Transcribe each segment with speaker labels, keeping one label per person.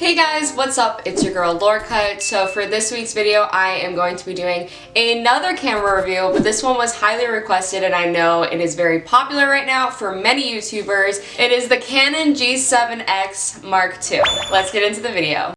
Speaker 1: Hey guys, what's up? It's your girl Lorcutt. So for this week's video, I am going to be doing another camera review, but this one was highly requested and I know it is very popular right now for many YouTubers. It is the Canon G7X Mark II. Let's get into the video.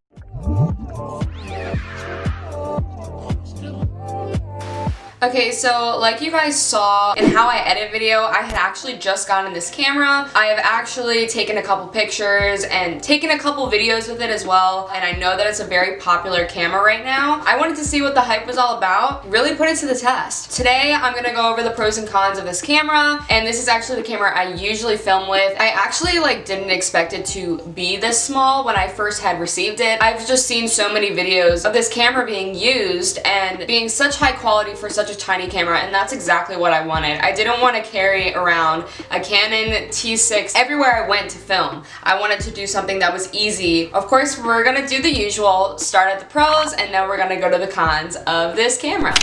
Speaker 1: Okay, so like you guys saw in how I edit video, I had actually just gotten this camera. I have actually taken a couple pictures and taken a couple videos with it as well, and I know that it's a very popular camera right now. I wanted to see what the hype was all about, really put it to the test. Today, I'm gonna go over the pros and cons of this camera, and this is actually the camera I usually film with. I actually didn't expect it to be this small when I first had received it. I've just seen so many videos of this camera being used and being such high quality for such a tiny camera, and that's exactly what I wanted. I didn't want to carry around a Canon T6 everywhere I went to film. I wanted to do something that was easy. Of course, we're gonna do the usual, start at the pros, and then we're gonna go to the cons of this camera.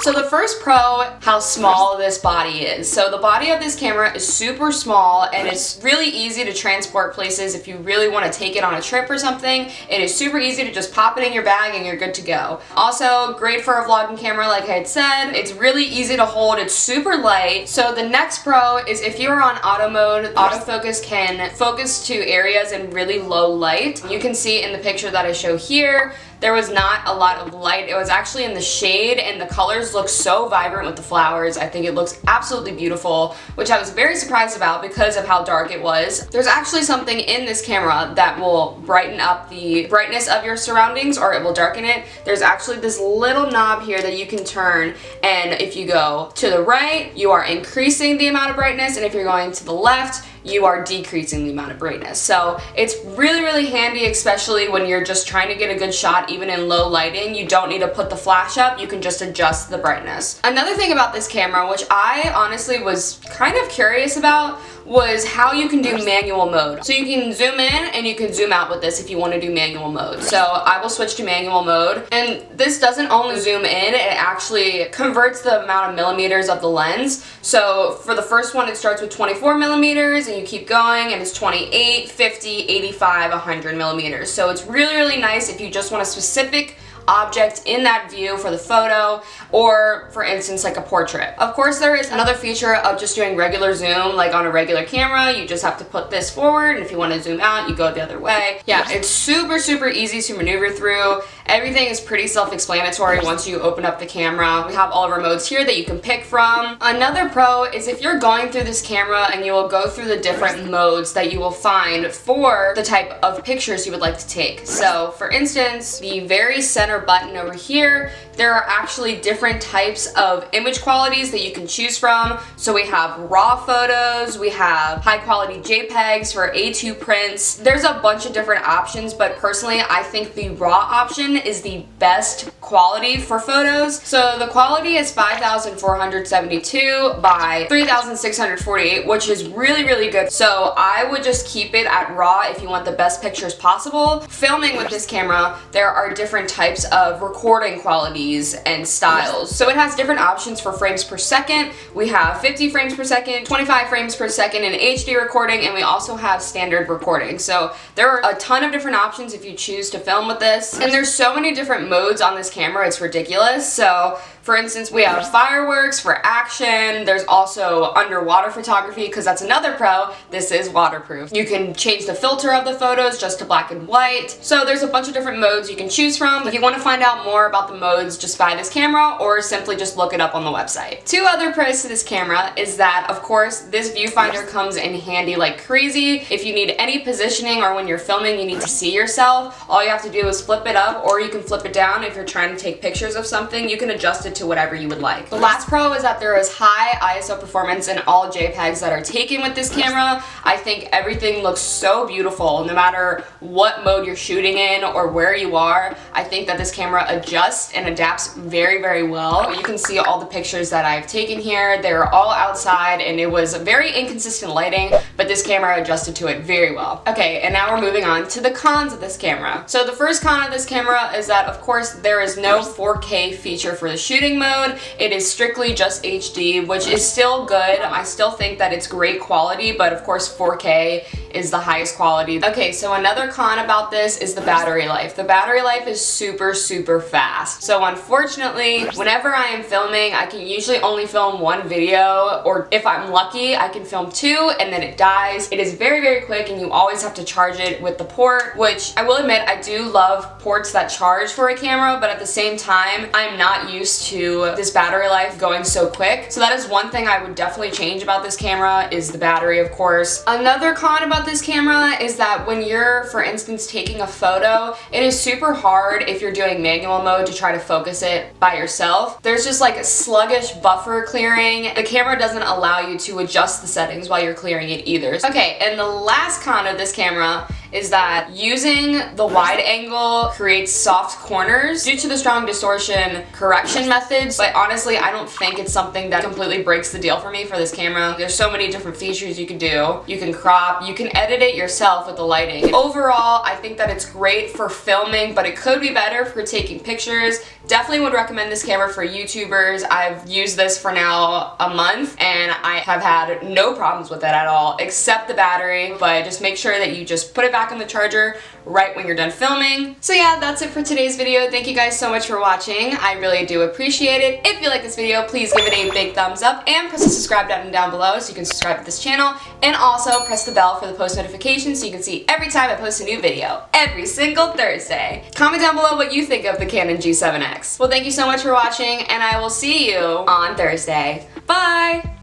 Speaker 1: So the first pro, how small this body is. So the body of this camera is super small and it's really easy to transport places if you really want to take it on a trip or something. It is super easy to just pop it in your bag and you're good to go. Also, great for a vlogging camera like I had said. It's really easy to hold, it's super light. So the next pro is if you're on auto mode, autofocus can focus to areas in really low light. You can see in the picture that I show here, there was not a lot of light. It was actually in the shade and the colors look so vibrant with the flowers. I think it looks absolutely beautiful, which I was very surprised about because of how dark it was. There's actually something in this camera that will brighten up the brightness of your surroundings, or it will darken it. There's actually this little knob here that you can turn, and if you go to the right, you are increasing the amount of brightness, and if you're going to the left, you are decreasing the amount of brightness. So it's really, really handy, especially when you're just trying to get a good shot even in low lighting. You don't need to put the flash up, you can just adjust the brightness. Another thing about this camera, which I honestly was kind of curious about, was how you can do manual mode. So you can zoom in and you can zoom out with this if you want to do manual mode. So I will switch to manual mode, and this doesn't only zoom in, it actually converts the amount of millimeters of the lens. So for the first one, it starts with 24 millimeters and you keep going and it's 28, 50, 85, 100 millimeters. So it's really, really nice if you just want a specific object in that view for the photo, or for instance like a portrait. Of course, there is another feature of just doing regular zoom, like on a regular camera. You just have to put this forward, and if you want to zoom out, you go the other way. Yeah, it's super, super easy to maneuver through. Everything is pretty self-explanatory once you open up the camera. We have all of our modes here that you can pick from. Another pro is if you're going through this camera and you will go through the different modes that you will find for the type of pictures you would like to take. So for instance, the very center button over here, there are actually different types of image qualities that you can choose from. So we have raw photos, we have high quality JPEGs for A2 prints. There's a bunch of different options, but personally I think the raw option is the best quality for photos. So the quality is 5,472 by 3,648, which is really, really good. So I would just keep it at raw if you want the best pictures possible. Filming with this camera, there are different types of recording qualities and styles. So it has different options for frames per second. We have 50 frames per second, 25 frames per second in HD recording, and we also have standard recording. So there are a ton of different options if you choose to film with this. And there's so many different modes on this camera, it's ridiculous. So for instance, we have fireworks for action. There's also underwater photography, because that's another pro. This is waterproof. You can change the filter of the photos just to black and white. So there's a bunch of different modes you can choose from. If you want to find out more about the modes, just buy this camera or simply just look it up on the website. Two other pros to this camera is that, of course, this viewfinder comes in handy like crazy. If you need any positioning or when you're filming you need to see yourself, all you have to do is flip it up, or you can flip it down if you're trying to take pictures of something. You can adjust it to whatever you would like. The last pro is that there is high ISO performance in all JPEGs that are taken with this camera. I think everything looks so beautiful no matter what mode you're shooting in or where you are. I think that this camera adjusts and adapts very, very well. You can see all the pictures that I've taken here. They're all outside and it was very inconsistent lighting, but this camera adjusted to it very well. Okay, and now we're moving on to the cons of this camera. So the first con of this camera is that, of course, there is no 4K feature for the shooting. shooting mode, it is strictly just HD, which is still good. I still think that it's great quality, but of course 4K is the highest quality. Okay, so another con about this is the battery life. The battery life is super fast. So unfortunately, whenever I am filming, I can usually only film one video, or if I'm lucky, I can film two and then it dies. It is very quick and you always have to charge it with the port, which I will admit I do love ports that charge for a camera, but at the same time, I'm not used to this battery life going so quick. So that is one thing I would definitely change about this camera, is the battery, of course. Another con about this camera is that when you're, for instance, taking a photo, it is super hard if you're doing manual mode to try to focus it by yourself. There's just like a sluggish buffer clearing. The camera doesn't allow you to adjust the settings while you're clearing it either. Okay, and the last con of this camera is that using the wide angle creates soft corners due to the strong distortion correction methods, but honestly I don't think it's something that completely breaks the deal for me for this camera. There's so many different features you can do. You can crop, you can edit it yourself with the lighting. Overall, I think that it's great for filming, but it could be better for taking pictures. Definitely would recommend this camera for YouTubers. I've used this for now a month and I have had no problems with it at all, except the battery, but just make sure that you just put it back on the charger right when you're done filming. So yeah, that's it for today's video. Thank you guys so much for watching. I really do appreciate it. If you like this video, please give it a big thumbs up and press the subscribe button down below so you can subscribe to this channel, and also press the bell for the post notifications so you can see every time I post a new video, every single Thursday. Comment down below what you think of the Canon G7X. Well, thank you so much for watching, and I will see you on Thursday. Bye!